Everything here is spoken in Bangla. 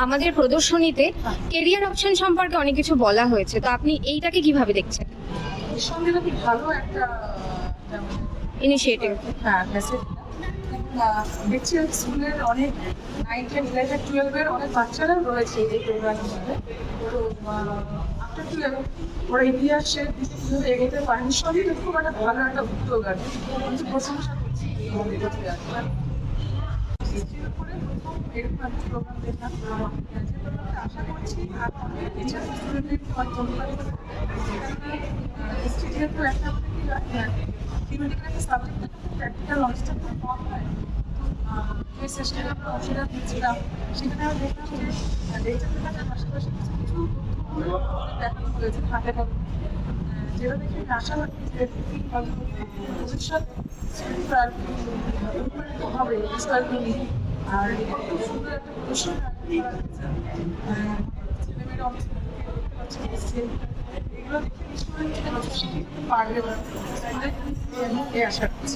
আমাদের প্রদর্শনীতে কেরিয়ার অপশন সম্পর্কে অনেক কিছু বলা হয়েছে, তো আপনি এইটাকে কিভাবে দেখছেন? নিঃসন্দেহে খুব ভালো একটা ইনিশিয়েটিভ। হ্যাঁ মেসেজ। দেখছি স্কুলের অনেক 9, 10, 11, 12-এর অনেক বাচ্চারা রয়েছে এই প্রোগ্রামের মধ্যে। তো আফটার 12 ওরা ইতিহাসের দিকে কীভাবে এগোতে পারে, নিঃসন্দেহে এটা খুব একটা ভালো একটা উদ্যোগ আর কি। আমি তো প্রশংসা করছি এই মন্দিরটাকে আর কি। হিস্ট্রির উপরে প্রথম এরকম একটা প্রোগ্রাম দেখলাম, যে প্রোগ্রামটা আশা করছি আর অনেক টিচার স্টুডেন্টদের ধন্যবাদ। হিস্ট্রি যেহেতু একটা আমাদের কি হয় থিওরিটিক্যাল একটা সাবজেক্ট থাকে, প্র্যাকটিক্যাল নলেজটা খুব কম হয়। যে সেশনে আমরা অংশগ্রহণ নিচ্ছিলাম সেখানে আমরা দেখলাম যে লেকচারের কাছে পাশাপাশি কিছু কিছু তথ্যগুলো দেখানো হয়েছে হাতে কলমে, যেটা দেখে আমি আশাবাদী যে ভবিষ্যৎ স্টুডেন্টরা আর কি অনুপ্রাণিত হবে বিষয়গুলো নিয়ে। আর খুব সুন্দর একটা প্রদর্শনী ছেলেমেয়েরা অনেক এগুলো দেখে নিশ্চয়ই শিখতে পারবে, আশা করছি।